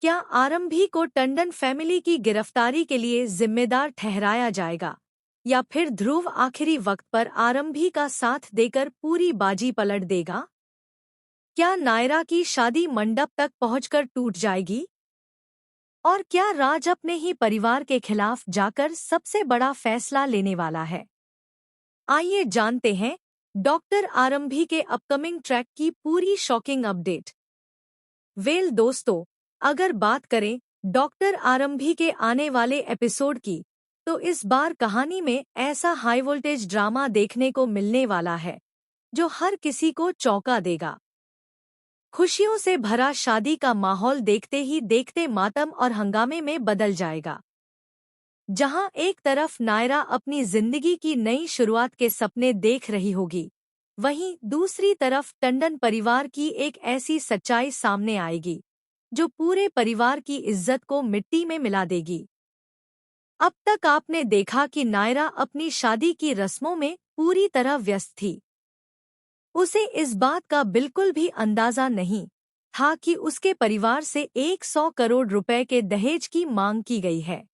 क्या आरंभी को टंडन फैमिली की गिरफ्तारी के लिए जिम्मेदार ठहराया जाएगा या फिर ध्रुव आखिरी वक्त पर आरंभी का साथ देकर पूरी बाजी पलट देगा? क्या नायरा की शादी मंडप तक पहुंचकर टूट जाएगी? और क्या राज अपने ही परिवार के खिलाफ जाकर सबसे बड़ा फैसला लेने वाला है? आइए जानते हैं डॉक्टर आरंभी के अपकमिंग ट्रैक की पूरी शॉकिंग अपडेट। दोस्तों, अगर बात करें डॉक्टर आरंभी के आने वाले एपिसोड की, तो इस बार कहानी में ऐसा हाई वोल्टेज ड्रामा देखने को मिलने वाला है जो हर किसी को चौंका देगा। खुशियों से भरा शादी का माहौल देखते ही देखते मातम और हंगामे में बदल जाएगा। जहां एक तरफ नायरा अपनी जिंदगी की नई शुरुआत के सपने देख रही होगी, वहीं दूसरी तरफ टंडन परिवार की एक ऐसी सच्चाई सामने आएगी जो पूरे परिवार की इज्जत को मिट्टी में मिला देगी। अब तक आपने देखा कि नायरा अपनी शादी की रस्मों में पूरी तरह व्यस्त थी। उसे इस बात का बिल्कुल भी अंदाजा नहीं था कि उसके परिवार से 100 करोड़ रुपए के दहेज की मांग की गई है।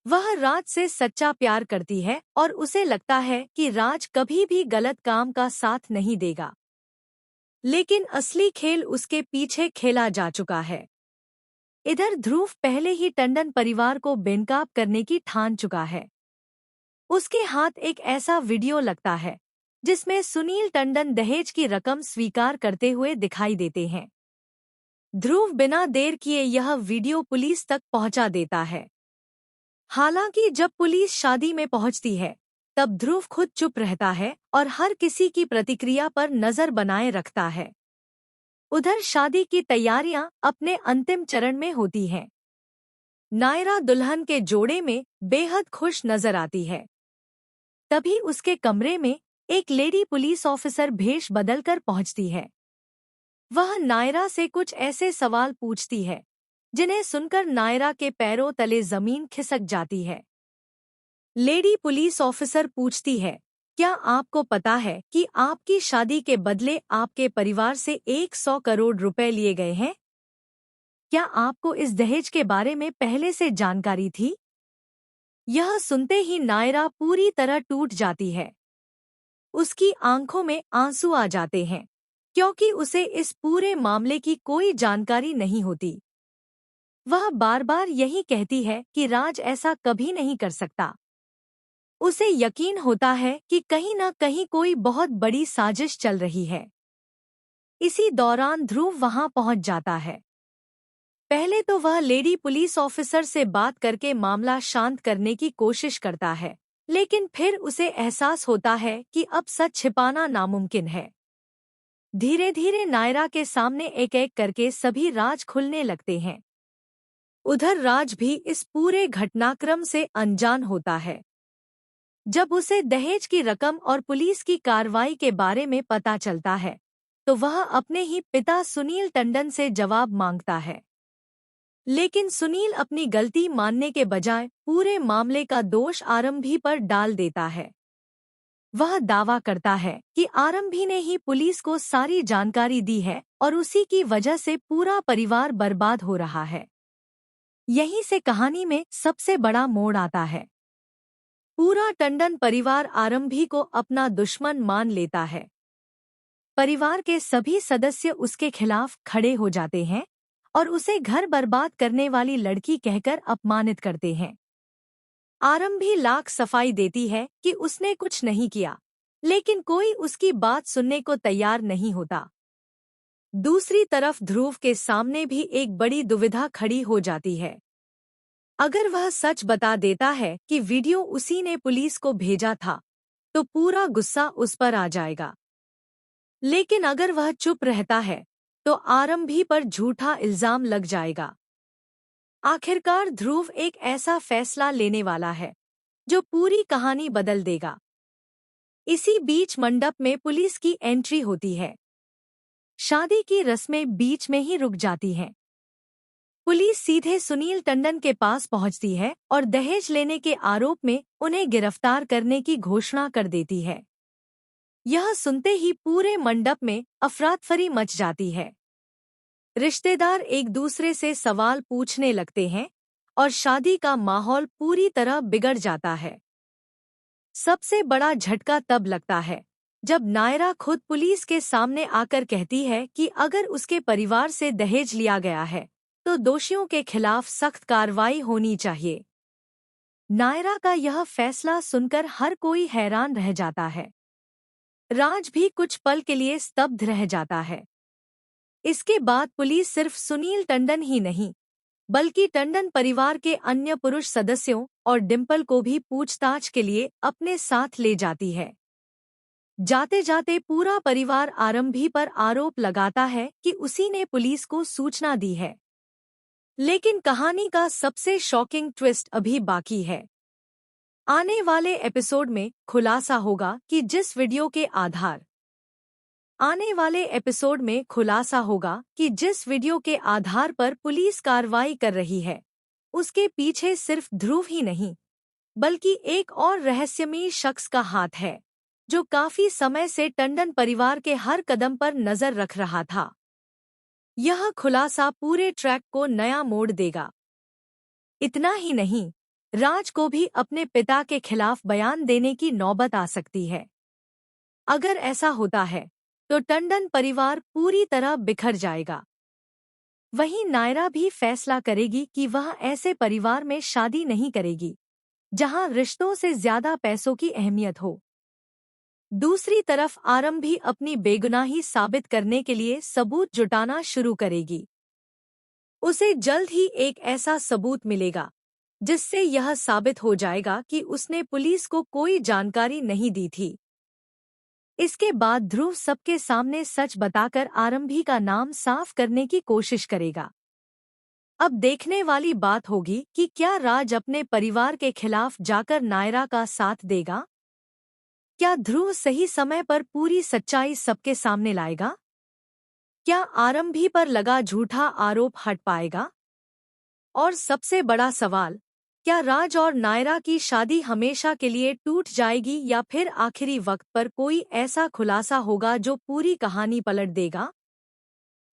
वह राज से सच्चा प्यार करती है और उसे लगता है कि राज कभी भी गलत काम का साथ नहीं देगा। लेकिन असली खेल उसके पीछे खेला जा चुका है। इधर ध्रुव पहले ही टंडन परिवार को बेनकाब करने की ठान चुका है। उसके हाथ एक ऐसा वीडियो लगता है जिसमें सुनील टंडन दहेज की रकम स्वीकार करते हुए दिखाई देते हैं। ध्रुव बिना देर किए यह वीडियो पुलिस तक पहुंचा देता है। हालांकि जब पुलिस शादी में पहुंचती है, तब ध्रुव खुद चुप रहता है और हर किसी की प्रतिक्रिया पर नजर बनाए रखता है। उधर शादी की तैयारियां अपने अंतिम चरण में होती हैं। नायरा दुल्हन के जोड़े में बेहद खुश नजर आती है। तभी उसके कमरे में एक लेडी पुलिस ऑफिसर भेष बदलकर पहुंचती है। वह नायरा से कुछ ऐसे सवाल पूछती है जिन्हें सुनकर नायरा के पैरों तले जमीन खिसक जाती है। लेडी पुलिस ऑफिसर पूछती है, क्या आपको पता है कि आपकी शादी के बदले आपके परिवार से 100 करोड़ रुपए लिए गए हैं? क्या आपको इस दहेज के बारे में पहले से जानकारी थी? यह सुनते ही नायरा पूरी तरह टूट जाती है। उसकी आंखों में आंसू आ जाते हैं, क्योंकि उसे इस पूरे मामले की कोई जानकारी नहीं होती। वह बार बार यही कहती है कि राज ऐसा कभी नहीं कर सकता। उसे यकीन होता है कि कहीं न कहीं कोई बहुत बड़ी साजिश चल रही है। इसी दौरान ध्रुव वहां पहुंच जाता है। पहले तो वह लेडी पुलिस ऑफिसर से बात करके मामला शांत करने की कोशिश करता है, लेकिन फिर उसे एहसास होता है कि अब सच छिपाना नामुमकिन है। धीरे धीरे नायरा के सामने एक एक करके सभी राज खुलने लगते हैं। उधर राज भी इस पूरे घटनाक्रम से अनजान होता है। जब उसे दहेज की रकम और पुलिस की कार्रवाई के बारे में पता चलता है, तो वह अपने ही पिता सुनील टंडन से जवाब मांगता है। लेकिन सुनील अपनी गलती मानने के बजाय पूरे मामले का दोष आरंभी पर डाल देता है। वह दावा करता है कि आरंभी ने ही पुलिस को सारी जानकारी दी है और उसी की वजह से पूरा परिवार बर्बाद हो रहा है। यहीं से कहानी में सबसे बड़ा मोड़ आता है। पूरा टंडन परिवार आरंभी को अपना दुश्मन मान लेता है। परिवार के सभी सदस्य उसके खिलाफ खड़े हो जाते हैं और उसे घर बर्बाद करने वाली लड़की कहकर अपमानित करते हैं। आरंभी लाख सफाई देती है कि उसने कुछ नहीं किया, लेकिन कोई उसकी बात सुनने को तैयार नहीं होता। दूसरी तरफ ध्रुव के सामने भी एक बड़ी दुविधा खड़ी हो जाती है। अगर वह सच बता देता है कि वीडियो उसी ने पुलिस को भेजा था, तो पूरा गुस्सा उस पर आ जाएगा। लेकिन अगर वह चुप रहता है, तो आरंभी पर झूठा इल्जाम लग जाएगा। आखिरकार ध्रुव एक ऐसा फैसला लेने वाला है जो पूरी कहानी बदल देगा। इसी बीच मंडप में पुलिस की एंट्री होती है। शादी की रस्में बीच में ही रुक जाती हैं। पुलिस सीधे सुनील टंडन के पास पहुंचती है और दहेज लेने के आरोप में उन्हें गिरफ्तार करने की घोषणा कर देती है। यह सुनते ही पूरे मंडप में अफरातफरी मच जाती है। रिश्तेदार एक दूसरे से सवाल पूछने लगते हैं और शादी का माहौल पूरी तरह बिगड़ जाता है। सबसे बड़ा झटका तब लगता है जब नायरा खुद पुलिस के सामने आकर कहती है कि अगर उसके परिवार से दहेज लिया गया है तो दोषियों के खिलाफ सख्त कार्रवाई होनी चाहिए। नायरा का यह फैसला सुनकर हर कोई हैरान रह जाता है। राज भी कुछ पल के लिए स्तब्ध रह जाता है। इसके बाद पुलिस सिर्फ सुनील टंडन ही नहीं बल्कि टंडन परिवार के अन्य पुरुष सदस्यों और डिम्पल को भी पूछताछ के लिए अपने साथ ले जाती है। जाते जाते पूरा परिवार आरंभी पर आरोप लगाता है कि उसी ने पुलिस को सूचना दी है। लेकिन कहानी का सबसे शॉकिंग ट्विस्ट अभी बाकी है। आने वाले एपिसोड में खुलासा होगा कि जिस वीडियो के आधार पर पुलिस कार्रवाई कर रही है उसके पीछे सिर्फ ध्रुव ही नहीं बल्कि एक और रहस्यमयी शख्स का हाथ है जो काफी समय से टंडन परिवार के हर कदम पर नजर रख रहा था। यह खुलासा पूरे ट्रैक को नया मोड़ देगा। इतना ही नहीं, राज को भी अपने पिता के खिलाफ बयान देने की नौबत आ सकती है। अगर ऐसा होता है तो टंडन परिवार पूरी तरह बिखर जाएगा। वहीं नायरा भी फैसला करेगी कि वह ऐसे परिवार में शादी नहीं करेगी जहां रिश्तों से ज्यादा पैसों की अहमियत हो। दूसरी तरफ आरंभी अपनी बेगुनाही साबित करने के लिए सबूत जुटाना शुरू करेगी। उसे जल्द ही एक ऐसा सबूत मिलेगा जिससे यह साबित हो जाएगा कि उसने पुलिस को कोई जानकारी नहीं दी थी। इसके बाद ध्रुव सबके सामने सच बताकर आरंभी का नाम साफ करने की कोशिश करेगा। अब देखने वाली बात होगी कि क्या राज अपने परिवार के खिलाफ जाकर नायरा का साथ देगा? क्या ध्रुव सही समय पर पूरी सच्चाई सबके सामने लाएगा? क्या आरंभी पर लगा झूठा आरोप हट पाएगा? और सबसे बड़ा सवाल, क्या राज और नायरा की शादी हमेशा के लिए टूट जाएगी या फिर आखिरी वक्त पर कोई ऐसा खुलासा होगा जो पूरी कहानी पलट देगा?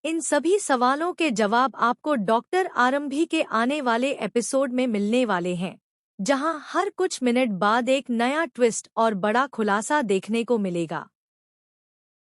इन सभी सवालों के जवाब आपको डॉक्टर आरंभी के आने वाले एपिसोड में मिलने वाले हैं, जहां हर कुछ मिनट बाद एक नया ट्विस्ट और बड़ा खुलासा देखने को मिलेगा।